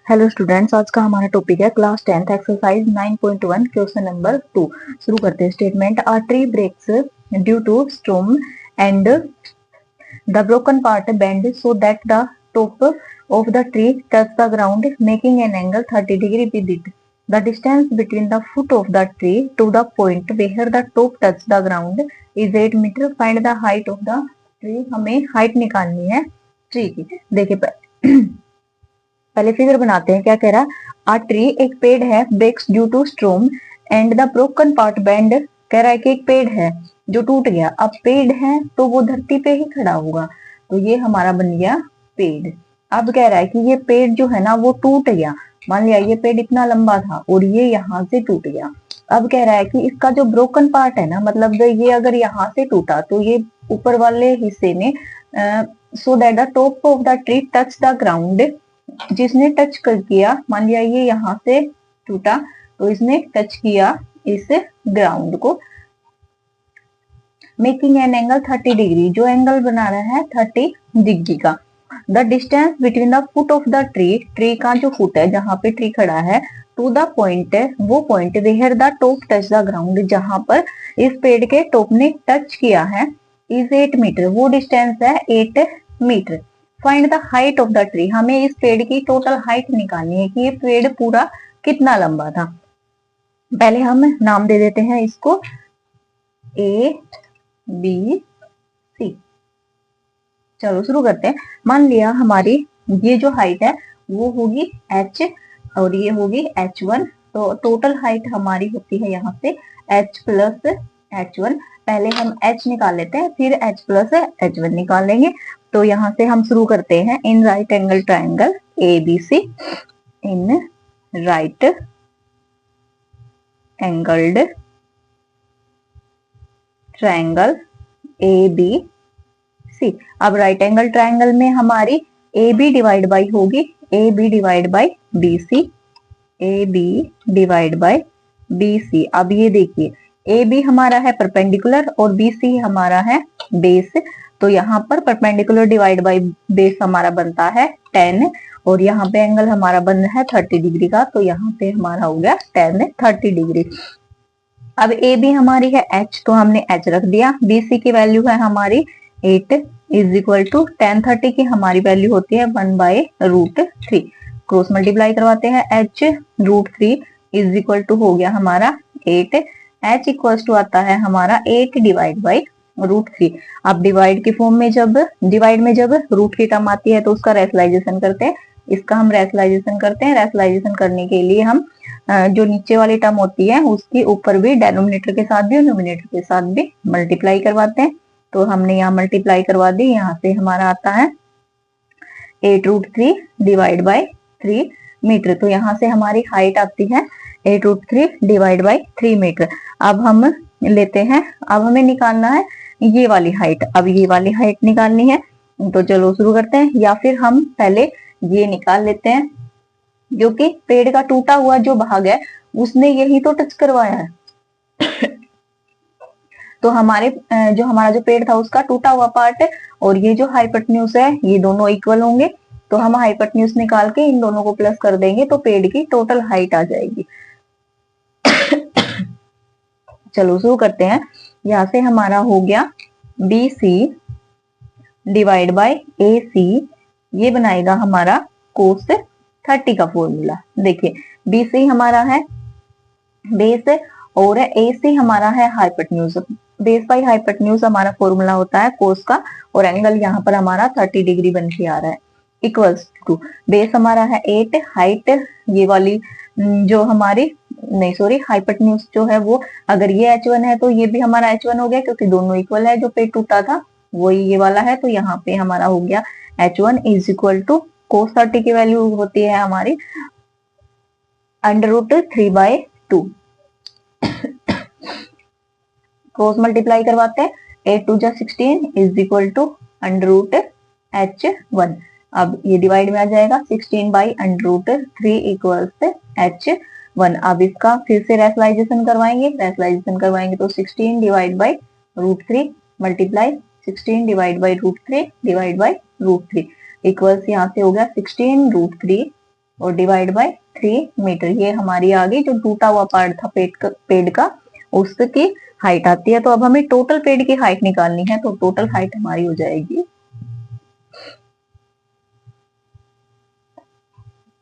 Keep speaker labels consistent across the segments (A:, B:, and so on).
A: Hello students, आज का हमारा टॉपिक है class 10th exercise 9.1 question number 2। शुरू करते हैं। Statement: a tree breaks due to storm and the broken part bend so that the top of the tree touch the ground making an angle 30 degree with it. The distance between the foot of the tree to the point where the top touch the ground is 8 metre. Find the height of the tree. हमें height निकालनी है tree की। देखिए पहले figure बनाते हैं। क्या कह रहा है? आ ट्री, एक पेड़ है, breaks due to storm and the broken part bend. कह रहा है कि एक पेड़ है जो टूट गया। अब पेड़ है तो वो धरती पे ही खड़ा होगा, तो ये हमारा बन गया पेड़। अब कह रहा है कि ये पेड़ जो है ना वो टूट गया। मान लिया ये पेड़ इतना लंबा था और ये यहाँ से टूट गया। अब कह रहा है कि इसका जो ब्रोकन पार्ट है ना, मतलब ये अगर यहाँ से टूटा तो ये ऊपर वाले हिस्से में सो that the top of the tree touch the ground. जिसने टच कर किया, मान लिया ये यहाँ से टूटा तो इसने टच किया इस ग्राउंड को, मेकिंग एन एंगल 30 डिग्री, जो एंगल बना रहा है 30 डिग्री का। The distance between the foot of the tree, tree का जो फुट है जहां पे ट्री खड़ा है, टू द पॉइंट, वो point where the top touch the ground, जहां पर इस पेड़ के टॉप ने टच किया है, इज 8 मीटर, वो डिस्टेंस है 8 metre. Find the height of the tree. हमें इस पेड़ की टोटल हाइट निकालनी है कि ये पेड़ पूरा कितना लंबा था। पहले हम नाम दे देते हैं इसको ए बी सी। चलो शुरू करते हैं। मान लिया हमारी ये जो हाइट है वो होगी h और ये होगी h1, तो टोटल हाइट हमारी होती है यहाँ से h प्लस h1। पहले हम h निकाल लेते हैं, फिर h प्लस h1 निकाल लेंगे। तो यहाँ से हम शुरू करते हैं। In right angle triangle ABC, in right angled triangle ABC। अब राइट एंगल ट्राइंगल में हमारी AB डिवाइड बाई होगी AB divide by BC, AB divide by BC। अब ये देखिए AB हमारा है परपेंडिकुलर और BC हमारा है बेस, तो यहाँ पर परपेंडिकुलर डिवाइड बाई बेस हमारा बनता है 10 और यहाँ पे एंगल हमारा बन रहा है 30 डिग्री का, तो यहाँ पे हमारा हो गया 10 30 डिग्री। अब ए बी हमारी है h, तो हमने h रख दिया। BC की वैल्यू है हमारी 8 इज इक्वल टू 10 30 की हमारी वैल्यू होती है 1/√3। क्रॉस मल्टीप्लाई करवाते हैं। h√3 इज इक्वल टू हो गया हमारा 8। h इक्वल टू आता है हमारा 8 डिवाइड बाई √3। अब डिवाइड के फॉर्म में जब रूट की टर्म आती है तो उसका रेशनलाइजेशन करते हैं। इसका हम रेशनलाइजेशन करते हैं। रेशनलाइजेशन करने के लिए हम जो नीचे वाली टर्म होती है उसके ऊपर भी डेनोमिनेटर के साथ भी और न्यूमिनेटर के साथ भी मल्टीप्लाई करवाते हैं। तो हमने यहाँ मल्टीप्लाई करवा दी। यहाँ से हमारा आता है 8√3 डिवाइड बाई 3 मीटर। तो यहाँ से हमारी हाइट आती है 8√3 डिवाइड बाई 3 मीटर। अब हम लेते हैं, अब हमें निकालना है ये वाली हाइट। अब ये वाली हाइट निकालनी है, तो चलो शुरू करते हैं। या फिर हम पहले ये निकाल लेते हैं, जो कि पेड़ का टूटा हुआ जो भाग है उसने यही तो टच करवाया है। तो हमारा जो पेड़ था उसका टूटा हुआ पार्ट है और ये जो हाइपोटेन्यूज है ये दोनों इक्वल होंगे, तो हम हाइपोटेन्यूज निकाल के इन दोनों को प्लस कर देंगे तो पेड़ की टोटल हाइट आ जाएगी। चलो शुरू करते हैं। यहाँ से हमारा हो गया BC डिवाइड बाई AC, ये बनाएगा हमारा कोस 30 का फॉर्मूला। देखिए BC हमारा है बेस और AC हमारा है हाइपोटेन्यूज। बेस बाई हाइपोटेन्यूज हमारा फॉर्मूला होता है कोस का, और एंगल यहाँ पर हमारा 30 डिग्री बन के आ रहा है। इक्वल्स टू बेस हमारा है 8, हाइट ये वाली जो हमारी नहीं सॉरी हाइपोटेन्यूज जो है वो, अगर ये h1 है तो ये भी हमारा h1 हो गया, क्योंकि दोनों इक्वल है। जो पेड़ टूटा था वही ये वाला है, तो यहाँ पे हमारा हो गया h1 इज इक्वल टू कोस 30 की वैल्यू होती है हमारी √3/2। क्रॉस मल्टीप्लाई करवाते हैं। 8 2 16 इज इक्वल टू √h1। अब ये डिवाइड में आ जाएगा 16/√3 इक्वल्स h1। अब इसका फिर से रेशनलाइजेशन करवाएंगे तो 16 divide by √3 multiply 16 divide by √3 divide by √3 equals यहाँ से हो गया 16√3 और डिवाइड बाय 3 मीटर। ये हमारी आ गई जो टूटा हुआ पार्ट था पेड़ का उसकी हाइट आती है। तो अब हमें टोटल पेड़ की हाइट निकालनी है, तो टोटल हाइट हमारी हो जाएगी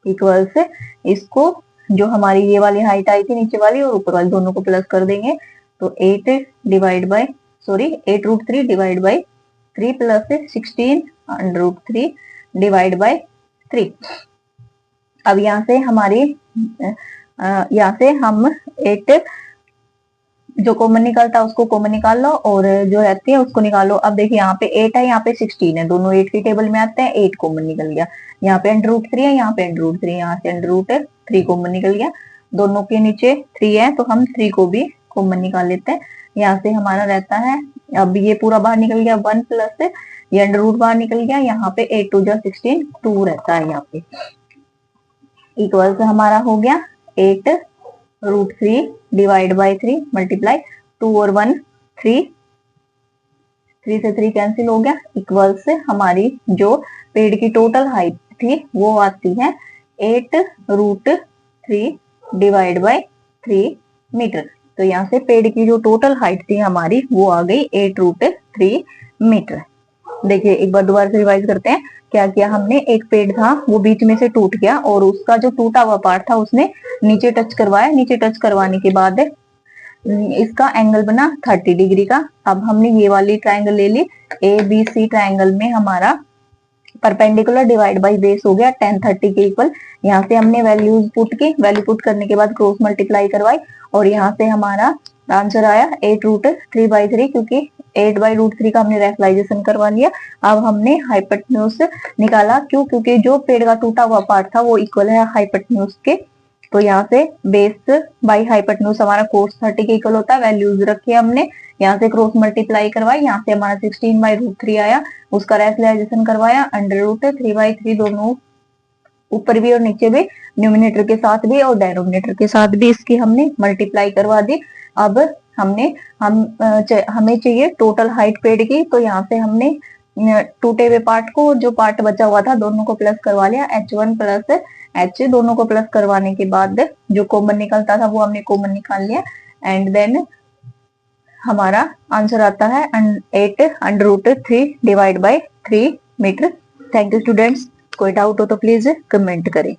A: इक्वल से इसको जो हमारी ये वाली हाइट आई थी नीचे वाली और ऊपर वाली दोनों को प्लस कर देंगे। तो 8 root 3 divide by 3 plus 16 under root 3 divide by 3। अब यहाँ से हम 8 जो कॉमन निकलता है उसको कॉमन निकाल लो और जो रहती है उसको निकालो। अब देखिए यहाँ पे 8 है, यहाँ पे 16 है, दोनों 8 की टेबल में आते हैं, 8 कॉमन निकल गया। यहाँ पे अंडर रूट 3 है, यहाँ पे अंडर रूट 3, यहाँ से अंडर रूट 3 कॉमन निकल गया। दोनों के नीचे 3 है तो हम 3 को भी कॉमन निकाल लेते हैं। यहाँ से हमारा रहता है, अब ये पूरा बाहर निकल गया 1 प्लस ये अंडर रूट बाहर निकल गया। यहाँ पे 8 2 16 2 रहता है यहाँ पे इक्वल से हमारा हो गया 8 रूट 3 डिवाइड बाई 3 मल्टीप्लाई 2 और 1 3 से 3 कैंसिल हो गया इक्वल से हमारी जो पेड़ की टोटल हाइट थी वो आती है 8 रूट 3 डिवाइड बाई 3 मीटर। तो यहाँ से पेड़ की जो टोटल हाइट थी हमारी वो आ गई 8 रूट 3 मीटर। देखिए एक बार दोबारा से रिवाइज करते हैं। क्या किया हमने, एक पेड़ था वो बीच में से टूट गया और उसका जो टूटा हुआ पार्ट था उसने नीचे टच करवाया। नीचे टच करवाने के बाद इसका एंगल बना 30 डिग्री का। अब हमने ये वाली ट्रायंगल ले ली, ABC ट्रायंगल में हमारा परपेंडिकुलर डिवाइड बाई बेस हो गया 10 30 के इक्वल। यहाँ से हमने वैल्यू पुट करने के बाद क्रॉस मल्टीप्लाई करवाई और यहाँ से हमारा आंसर आया 8 रूट 3 बाई 3, क्योंकि 8 बाई रूट 3 का हमने रेफलाइजेशन करवा लिया। अब हमने हाइपोटेन्यूज निकाला, क्यों, क्योंकि जो पेड़ का टूटा हुआ पार्ट था वो इक्वल है हाइपोटेन्यूज के। तो यहाँ से बेस बाई हाइपोटेन्यूज हमारा कोस 30 के इक्वल होता है। वैल्यूज रखी हमने, यहाँ से क्रॉस मल्टीप्लाई करवाई, यहाँ से हमारा 16 बाई रूट 3 आया, उसका रेफलाइजेशन करवाया, अंडर रूट 3 बाई 3 दोनों ऊपर भी और नीचे भी, न्यूमिनेटर के साथ भी और डेनोमिनेटर के साथ भी इसकी हमने मल्टीप्लाई करवा दी। अब हमें चाहिए टोटल हाइट पेड़ की। तो यहाँ से हमने टूटे हुए पार्ट को, जो पार्ट बचा हुआ था, दोनों को प्लस करवा लिया, H1 प्लस H, दोनों को प्लस करवाने के बाद जो कॉमन निकलता था वो हमने कॉमन निकाल लिया एंड देन हमारा आंसर आता है 8 under root 3 divide by 3 metre. Thank you students, कोई डाउट हो तो प्लीज कमेंट करें।